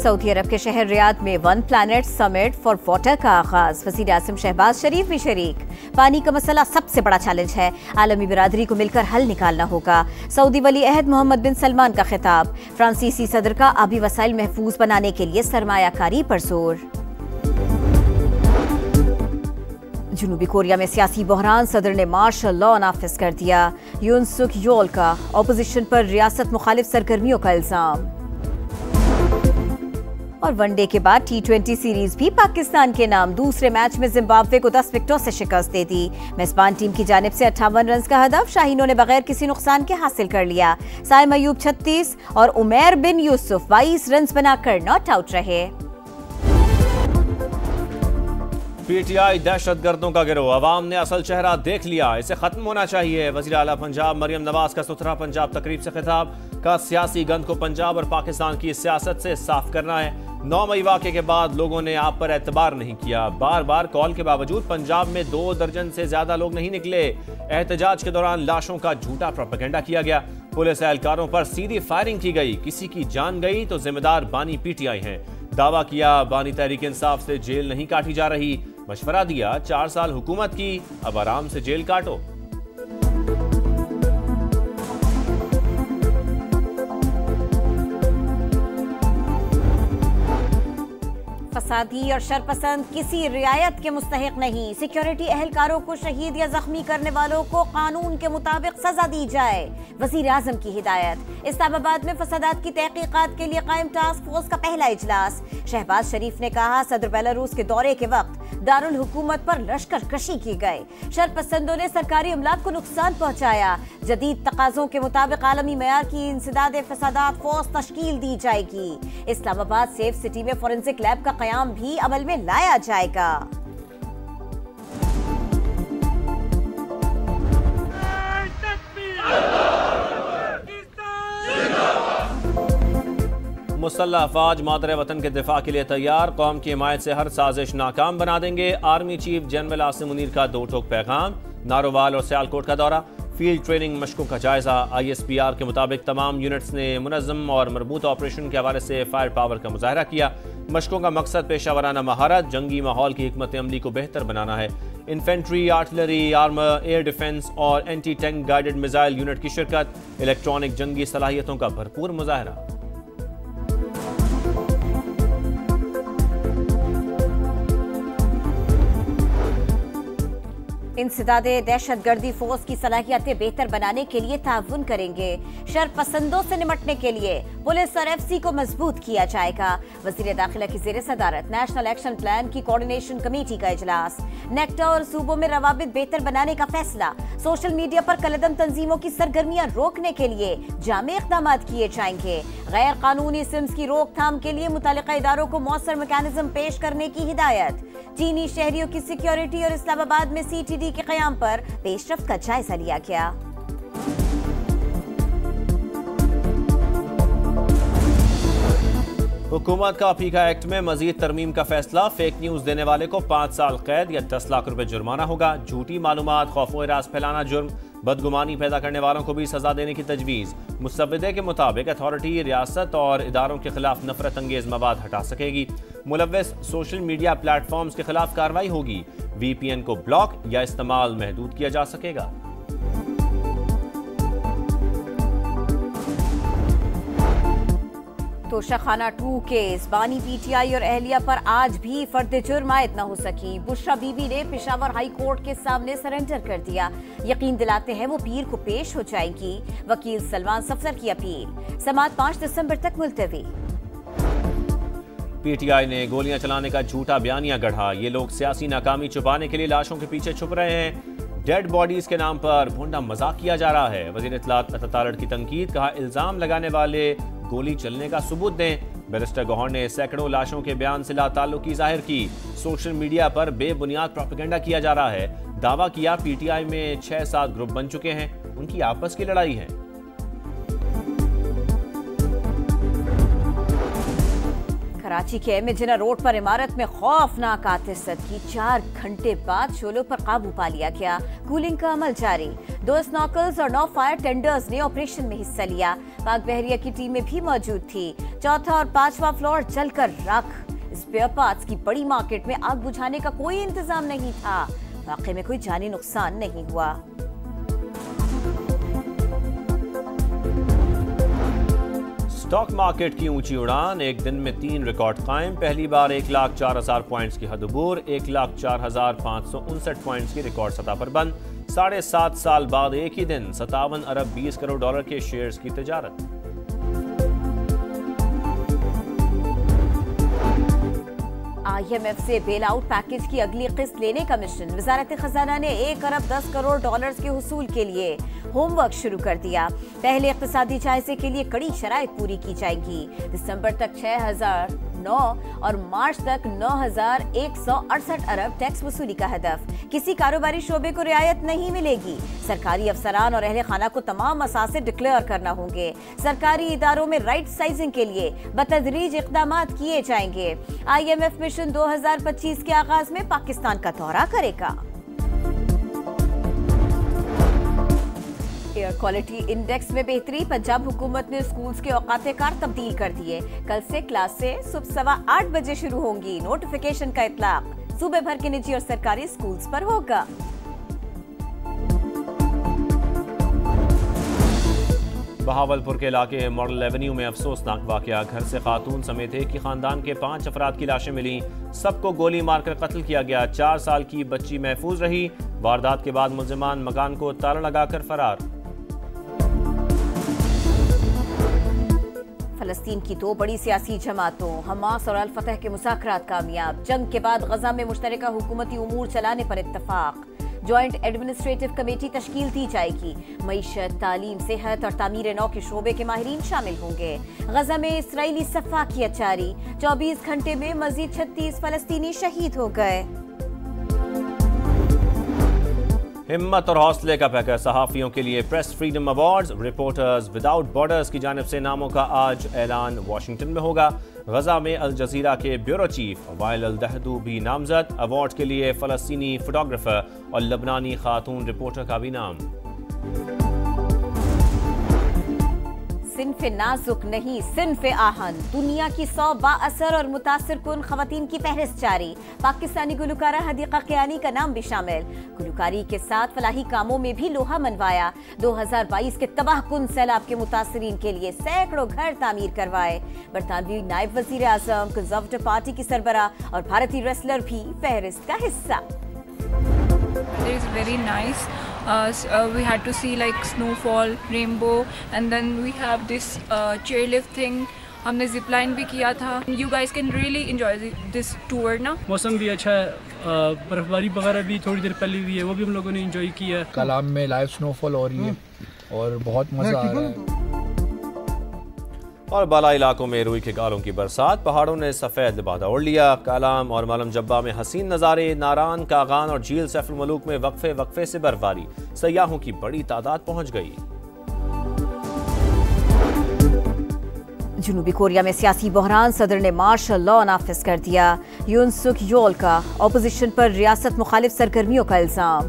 Saudi अरब के शहर Riyadh में one planet summit for water का आगाज। वज़ीर आज़म शहबाज शरीफ भी शरीक। पानी का मसला सबसे बड़ा चैलेंज है, आलमी बिरादरी को मिलकर हल निकालना होगा। सऊदी वली अहद मोहम्मद बिन सलमान का खिताब। फ्रांसीसी सदर का आबी वसाइल महफूज बनाने के लिए सरमायाकारी पर जोर। जनूबी कोरिया में सियासी बहरान, सदर ने मार्शल लॉ नाफिज कर दिया। यून सुक योल का ऑपोजिशन पर रियासत मुखालिफ सरगर्मियों का इल्जाम। और वनडे के बाद T20 सीरीज भी पाकिस्तान के नाम। दूसरे मैच में जिम्बाब्वे को 10 विकेटों से शिकस्त दे दी। मेजबान टीम की जानिब से 58 रन का हदफ शाहीनों ने बगैर किसी नुकसान के हासिल कर लिया। साइम अयूब 36 और उमैर बिन यूसुफ 22 रन बनाकर नॉट आउट रहे। PTI दहशतगर्दों का गिरोह, अवाम ने असल चेहरा देख लिया, इसे खत्म होना चाहिए। वज़ीर आला पंजाब मरियम नवाज का सुथरा पंजाब तकरीब से खिताब। का सियासी गंद को पंजाब और पाकिस्तान की सियासत से साफ करना है। 9 मई वाक़े के बाद लोगों ने आप पर एतबार नहीं किया। बार बार कॉल के बावजूद पंजाब में 2 दर्जन से ज्यादा लोग नहीं निकले। एहतजाज के दौरान लाशों का झूठा प्रोपेगेंडा किया गया। पुलिस एहलकारों पर सीधी फायरिंग की गई। किसी की जान गई तो जिम्मेदार बानी PTI हैं। दावा किया बानी तहरीक इंसाफ से जेल नहीं काटी जा रही। मशवरा दिया 4 साल हुकूमत की, अब आराम से जेल काटो। फसादी और शरपसंद किसी रियायत के मुस्तहिक नहीं। सिक्योरिटी एहलकारों को शहीद या जख्मी करने वालों को कानून के मुताबिक सजा दी जाए। वजीर आजम की हिदायत। इस्लामाबाद में फसादात की तहकीकात के लिए कायम टास्क फोर्स का पहला इजलास। शहबाज शरीफ ने कहा सदर बेलारूस के दौरे के वक्त दारुल हुकूमत पर लश्कर कशी की गए। शरपसंदों ने सरकारी अमलाक को नुकसान पहुंचाया। जदीद तकाजों के मुताबिक आलमी मयार की इंसदाद फसादात फोर्स तश्कील दी जाएगी। इस्लामाबाद सेफ सिटी में फोरेंसिक लैब का कयाम भी अमल में लाया जाएगा। मुसल्लह अफवाज मादर वतन के दिफा के लिए तैयार, कौम की हिमायत से हर साजिश नाकाम बना देंगे। Army chief general Asim Munir का 2 टोक पैगाम। नारोवाल और सियालकोट का दौरा। फील्ड ट्रेनिंग मशकों का जायजा। ISPR के मुताबिक तमाम यूनिट्स ने मुनज़्ज़म और मरबूत ऑपरेशन के हवाले से फायर पावर का मुजाहरा किया। मशकों का मकसद पेशावराना महारत, जंगी माहौल की हिकमत अमली को बेहतर बनाना है। Infantry, artillery, armour, air defence और anti tank guided missile unit की शिरकत। इलेक्ट्रॉनिक जंगी सलाहियतों का भरपूर मुजाहरा। इंसदादे दहशतगर्दी फोर्स की सलाहियतें बेहतर बनाने के लिए ताउन करेंगे। शरपसंदों से निपटने के लिए पुलिस और FC को मजबूत किया जाएगा। वज़ीर दाखिला की ज़ेर सदारत नेशनल एक्शन प्लान की कोऑर्डिनेशन कमेटी का इजलास। नेक्टा और सूबों में रवाबित बेहतर बनाने का फैसला। सोशल मीडिया पर कलदम तंजीमों की सरगर्मियां रोकने के लिए जामे इक़दाम किए जाएंगे। गैर कानूनी सिम्स की रोकथाम के लिए मुतालिका इदारों को मौसर मैकेनिज्म पेश करने की हिदायत। चीनी शहरियों की सिक्योरिटी और इस्लामाबाद में CTD के क़याम पर पेशरफ्त का जायजा लिया गया। हुकूमत का फीका एक्ट में मजीद तरमीम का फैसला। फेक न्यूज देने वाले को 5 साल कैद या 10 लाख रुपए जुर्माना होगा। झूठी मालूमात, खौफ व राज फैलाना जुर्म। बदगुमानी पैदा करने वालों को भी सजा देने की तजवीज़। मुसव्विदे के मुताबिक अथॉरिटी रियासत और इदारों के खिलाफ नफरत अंगेज मवाद हटा सकेगी। मुलव्वस सोशल मीडिया प्लेटफॉर्म्स के खिलाफ कार्रवाई होगी। VPN को ब्लॉक या इस्तेमाल महदूद किया जा सकेगा। तोशाखाना 2 केस। बानी PTI और अहलिया पर आज भी फर्द जुर्म आयद न हो सकी। बुशरा बीबी ने पेशावर हाई कोर्ट के सामने सरेंडर कर दिया। यकीन दिलाते हैं वो पीर को पेश हो जाएंगी। वकील सलमान सफदर की अपील। समाअत 5 दिसंबर तक मुलतवी। PTI ने गोलियां चलाने का झूठा बयानिया गढ़ा। ये लोग सियासी नाकामी छुपाने के लिए लाशों के पीछे छुप रहे हैं। डेड बॉडीज के नाम पर भोंडा मजाक किया जा रहा है। वजीर इत्तलात अतातारड़ की तनकीद। कहा इल्जाम लगाने वाले गोली चलने का सबूत दें। बैरिस्टर गौहर ने सैकड़ों लाशों के बयान से लाताल्लुकी जाहिर की। सोशल मीडिया पर बेबुनियाद प्रोपेगेंडा किया जा रहा है। दावा किया PTI में 6-7 ग्रुप बन चुके हैं, उनकी आपस की लड़ाई है। कराची के मेजिना रोड पर इमारत में खौफनाक आतिशबाजी की 4 घंटे बाद शोलों पर काबू पा लिया गया। कूलिंग का अमल जारी। 2 स्नॉर्कल्स और 9 फायर टेंडर्स ने ऑपरेशन में हिस्सा लिया। पाक बहरिया की टीमें भी मौजूद थी। 4था और 5वां फ्लोर जलकर राख। स्पेयर पार्ट्स की बड़ी मार्केट में आग बुझाने का कोई इंतजाम नहीं था। वाकई में कोई जानी नुकसान नहीं हुआ। स्टॉक मार्केट की ऊंची उड़ान, एक दिन में 3 रिकॉर्ड कायम। पहली बार 1,04,000 पॉइंट्स की हद अबूर। 1,04,559 पॉइंट्स की रिकॉर्ड सतह पर बंद। 7.5 साल बाद एक ही दिन 57 अरब 20 करोड़ डॉलर के शेयर्स की तिजारत। IMF से बेल आउट पैकेज की अगली किस्त लेने का मिशन। वजारत खजाना ने 1 अरब 10 करोड़ डॉलर्स के हुसूल के लिए होमवर्क शुरू कर दिया। पहले इक्तिसादी जायजे के लिए कड़ी शराइत पूरी की जाएंगी। दिसंबर तक 6,009 और मार्च तक 9,168 अरब टैक्स वसूली का हदफ। किसी कारोबारी शोबे को रियायत नहीं मिलेगी। सरकारी अफसरान और अहले खाना को तमाम मसासे डिक्लेयर करना होंगे। सरकारी इदारों में राइट साइजिंग के लिए बतदरीज इक़दामात किए जाएंगे। IMF मिशन 2025 के आगाज में पाकिस्तान का दौरा करेगा। एयर क्वालिटी इंडेक्स में बेहतरी। पंजाब हुकूमत ने स्कूल्स के औकात कार तब्दील कर दिए। कल से क्लासें सुबह 8:15 बजे शुरू होंगी। नोटिफिकेशन का इतलाक सूबे भर के निजी और सरकारी स्कूल्स पर होगा। बहावलपुर के इलाके मॉडल एवेन्यू में अफसोसनाक वाकया। घर से खातून समेत एक ही खानदान के 5 अफराद की लाशें मिली। सबको गोली मारकर कत्ल किया गया। 4 साल की बच्ची महफूज रही। वारदात के बाद मुलजिमान मकान को ताला लगाकर फरार। फलस्तीन की 2 बड़ी सियासी जमातों हमास और अल फतह के मुज़ाकरात कामयाब। जंग के बाद गजा में मुश्तरका हुकूमती उमूर चलाने पर इत्तफाक। जॉइंट एडमिनिस्ट्रेटिव कमेटी तश्कील दी जाएगी। मईशत, तालीम, सेहत और तामीर नौ के शोबे के माहिरीन शामिल होंगे। गजा में इसराइली सफाकियत जारी। 24 घंटे में मजीद 36 फलस्तीनी शहीद हो गए। हिम्मत और हौसले का पैकर सहाफियों के लिए press freedom awards. Reporters without borders की जानिब से नामों का आज ऐलान वाशिंगटन में होगा। गजा में अल जजीरा के ब्यूरो चीफ वाइल अल दहदू भी नामजद। अवार्ड के लिए फलस्तीनी फोटोग्राफर और लबनानी खातून रिपोर्टर का भी नाम। सिन्फ़े नाजुक नहीं, सिन्फ़े आहन। दुनिया की 100 बाअसर और मुतासिर कुन ख़वातीन की फहरिस्त जारी। पाकिस्तानी गुलकारा हदीक़ा क़यानी का नाम भी शामिल। गुलकारी के साथ फलाही कामों में भी लोहा मनवाया। 2022 के तबाह कुन सैलाब के मुतासरीन के लिए सैकड़ों घर तामीर करवाए। बरतानवी नायब वज़ीर आज़म, कंजर्वेटिव पार्टी की सरबराह और भारतीय रेसलर भी फहरिस्त का हिस्सा। It is very nice. We had to see like snowfall, rainbow, and then we have this chairlift thing. हमने zip line भी किया था. You guys can really enjoy this tour ना. मौसम भी अच्छा है, बर्फबारी वगैरह भी थोड़ी देर पहले हुई है, वो भी हम लोगों ने एंजॉय किया। कलाम में लाइव स्नोफॉल हो रही है और बहुत मज़ा आ रहा है। और बाला इलाकों में रुई के गालों की बरसात। पहाड़ों ने सफ़ेद लिबादा ओढ़ लिया। कालाम और मालम जब्बा में हसीन नज़ारे। नारान, कागान और झील सैफुल मलूक में वक्फे वक्फे से बर्फबारी। सयाहों की बड़ी तादाद पहुंच गई। जनूबी कोरिया में सियासी बहरान। सदर ने मार्शल लॉ नाफिज कर दिया। यून सुक योल का ऑपोजिशन पर रियासत मुखालिफ सरगर्मियों का इल्जाम।